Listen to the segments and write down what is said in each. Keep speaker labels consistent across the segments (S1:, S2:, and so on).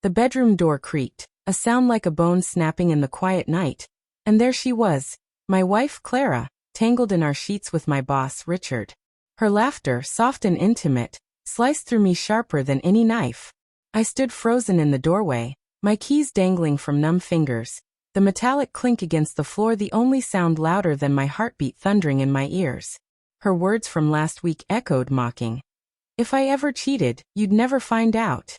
S1: The bedroom door creaked, a sound like a bone snapping in the quiet night. And there she was, my wife Clara, tangled in our sheets with my boss Richard. Her laughter, soft and intimate, sliced through me sharper than any knife. I stood frozen in the doorway, my keys dangling from numb fingers, the metallic clink against the floor the only sound louder than my heartbeat thundering in my ears. Her words from last week echoed mocking. If I ever cheated, you'd never find out.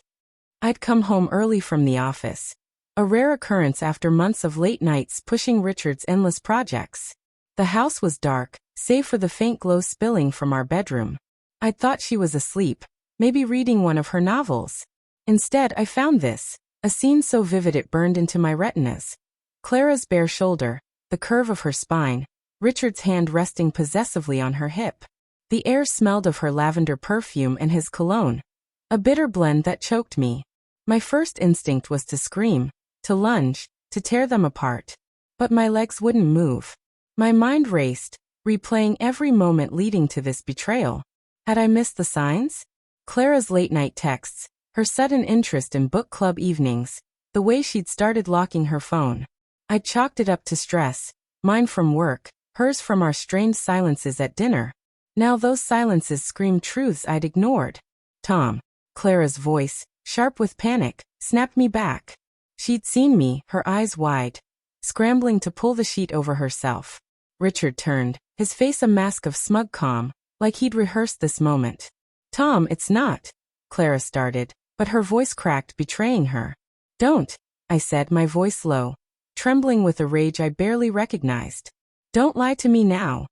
S1: I'd come home early from the office. A rare occurrence after months of late nights pushing Richard's endless projects. The house was dark, save for the faint glow spilling from our bedroom. I'd thought she was asleep, maybe reading one of her novels. Instead, I found this, a scene so vivid it burned into my retinas. Clara's bare shoulder, the curve of her spine, Richard's hand resting possessively on her hip. The air smelled of her lavender perfume and his cologne, a bitter blend that choked me. My first instinct was to scream, to lunge, to tear them apart. But my legs wouldn't move. My mind raced, replaying every moment leading to this betrayal. Had I missed the signs? Clara's late-night texts, her sudden interest in book club evenings, the way she'd started locking her phone. I'd chalked it up to stress, mine from work, hers from our strained silences at dinner. Now those silences screamed truths I'd ignored. Tom, Clara's voice, sharp with panic, snapped me back. She'd seen me, her eyes wide, scrambling to pull the sheet over herself. Richard turned, his face a mask of smug calm, like he'd rehearsed this moment. Tom, it's not. Clara started, but her voice cracked, betraying her. Don't, I said, my voice low, trembling with a rage I barely recognized. Don't lie to me now.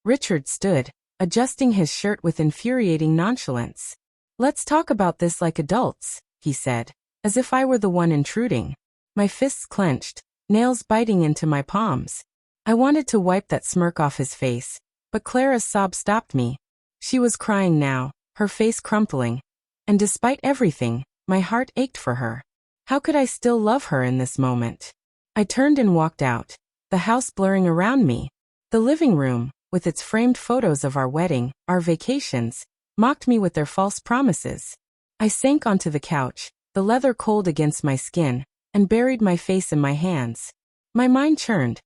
S1: Richard stood, adjusting his shirt with infuriating nonchalance. Let's talk about this like adults, he said, as if I were the one intruding. My fists clenched, nails biting into my palms. I wanted to wipe that smirk off his face, but Clara's sob stopped me. She was crying now, her face crumpling. And despite everything, my heart ached for her. How could I still love her in this moment? I turned and walked out, the house blurring around me. The living room, with its framed photos of our wedding, our vacations, mocked me with their false promises. I sank onto the couch, the leather cold against my skin, and buried my face in my hands. My mind churned.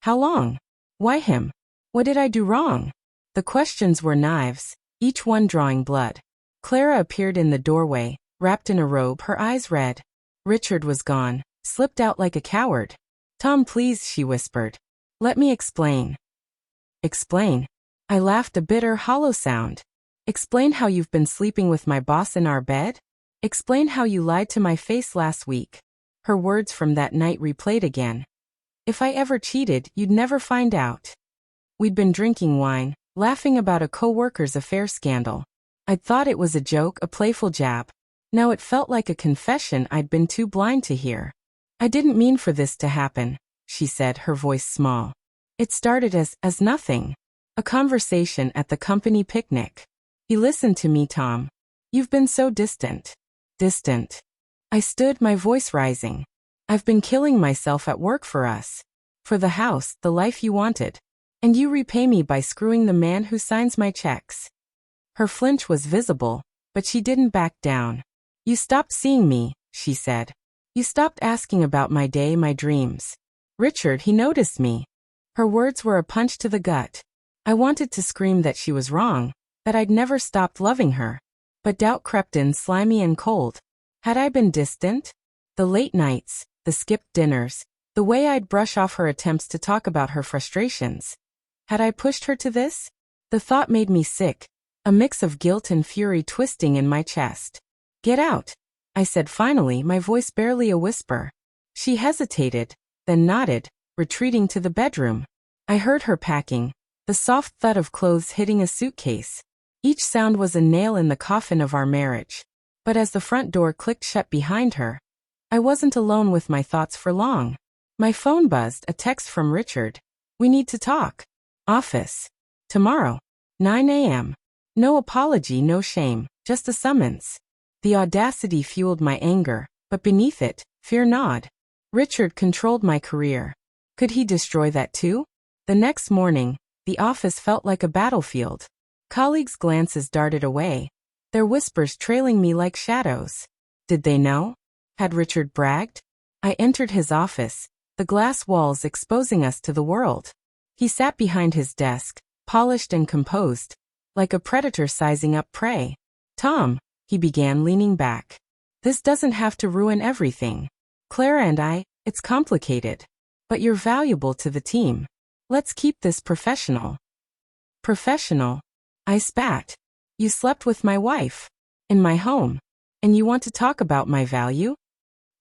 S1: How long? Why him? What did I do wrong? The questions were knives, each one drawing blood. Clara appeared in the doorway, wrapped in a robe, her eyes red. Richard was gone, slipped out like a coward. Tom, please, she whispered. Let me explain. Explain? I laughed, a bitter, hollow sound. Explain how you've been sleeping with my boss in our bed? Explain how you lied to my face last week. Her words from that night replayed again. If I ever cheated, you'd never find out. We'd been drinking wine, laughing about a co-worker's affair scandal. I'd thought it was a joke, a playful jab. Now it felt like a confession I'd been too blind to hear. I didn't mean for this to happen, she said, her voice small. It started as nothing. A conversation at the company picnic. He listened to me, Tom. You've been so distant. Distant. I stood, my voice rising. I've been killing myself at work for us. For the house, the life you wanted. And you repay me by screwing the man who signs my checks. Her flinch was visible, but she didn't back down. You stopped seeing me, she said. You stopped asking about my day, my dreams. Richard, he noticed me. Her words were a punch to the gut. I wanted to scream that she was wrong, that I'd never stopped loving her. But doubt crept in, slimy and cold. Had I been distant? The late nights, the skipped dinners, the way I'd brush off her attempts to talk about her frustrations. Had I pushed her to this? The thought made me sick, a mix of guilt and fury twisting in my chest. Get out, I said finally, my voice barely a whisper. She hesitated, then nodded, retreating to the bedroom. I heard her packing, the soft thud of clothes hitting a suitcase. Each sound was a nail in the coffin of our marriage. But as the front door clicked shut behind her, I wasn't alone with my thoughts for long. My phone buzzed, a text from Richard. We need to talk. Office. Tomorrow. 9 a.m. No apology, no shame, just a summons. The audacity fueled my anger, but beneath it, fear gnawed. Richard controlled my career. Could he destroy that too? The next morning, the office felt like a battlefield. Colleagues' glances darted away, their whispers trailing me like shadows. Did they know? Had Richard bragged? I entered his office, the glass walls exposing us to the world. He sat behind his desk, polished and composed, like a predator sizing up prey. Tom, he began, leaning back. This doesn't have to ruin everything. Clara and I, it's complicated. But you're valuable to the team. Let's keep this professional. Professional? I spat. You slept with my wife. In my home. And you want to talk about my value?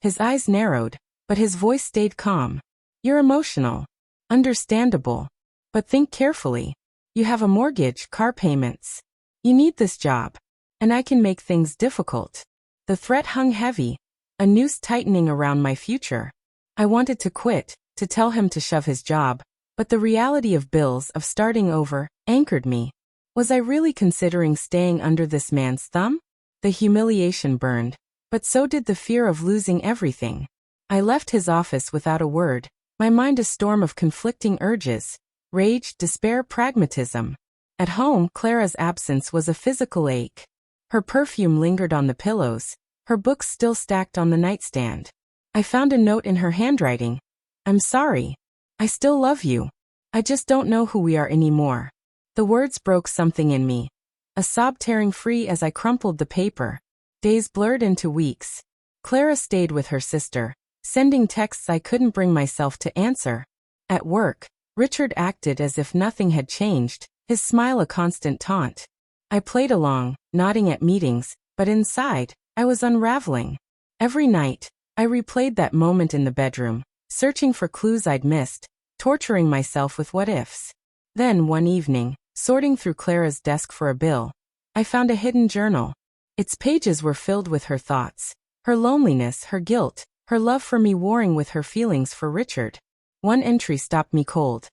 S1: His eyes narrowed, but his voice stayed calm. You're emotional. Understandable. But think carefully. You have a mortgage, car payments. You need this job. And I can make things difficult. The threat hung heavy, a noose tightening around my future. I wanted to quit, to tell him to shove his job, but the reality of bills, of starting over, anchored me. Was I really considering staying under this man's thumb? The humiliation burned, but so did the fear of losing everything. I left his office without a word, my mind a storm of conflicting urges, rage, despair, pragmatism. At home, Clara's absence was a physical ache. Her perfume lingered on the pillows, her books still stacked on the nightstand. I found a note in her handwriting. I'm sorry. I still love you. I just don't know who we are anymore. The words broke something in me. A sob tearing free as I crumpled the paper. Days blurred into weeks. Clara stayed with her sister, sending texts I couldn't bring myself to answer. At work, Richard acted as if nothing had changed, his smile a constant taunt. I played along, nodding at meetings, but inside, I was unraveling. Every night, I replayed that moment in the bedroom, searching for clues I'd missed, torturing myself with what-ifs. Then, one evening, sorting through Clara's desk for a bill, I found a hidden journal. Its pages were filled with her thoughts, her loneliness, her guilt, her love for me warring with her feelings for Richard. One entry stopped me cold.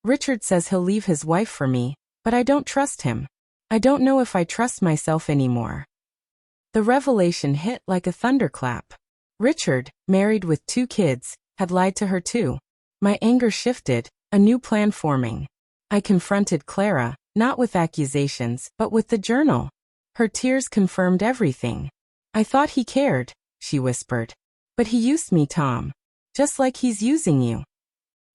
S1: Richard says he'll leave his wife for me, but I don't trust him. I don't know if I trust myself anymore. The revelation hit like a thunderclap. Richard, married with 2 kids, had lied to her too. My anger shifted, a new plan forming. I confronted Clara, not with accusations, but with the journal. Her tears confirmed everything. I thought he cared, she whispered. But he used me, Tom. Just like he's using you.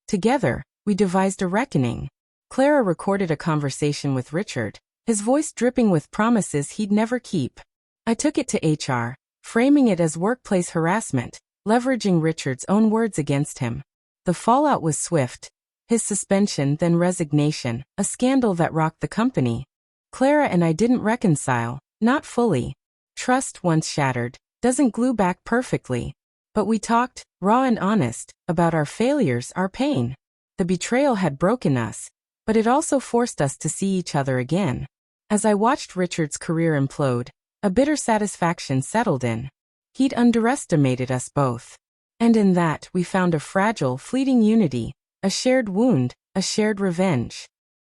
S1: Together, we devised a reckoning. Clara recorded a conversation with Richard, his voice dripping with promises he'd never keep. I took it to HR, framing it as workplace harassment, leveraging Richard's own words against him. The fallout was swift. His suspension, then resignation, a scandal that rocked the company. Clara and I didn't reconcile, not fully. Trust, once shattered, doesn't glue back perfectly. But we talked, raw and honest, about our failures, our pain. The betrayal had broken us, but it also forced us to see each other again. As I watched Richard's career implode, a bitter satisfaction settled in. He'd underestimated us both. And in that, we found a fragile, fleeting unity, a shared wound, a shared revenge.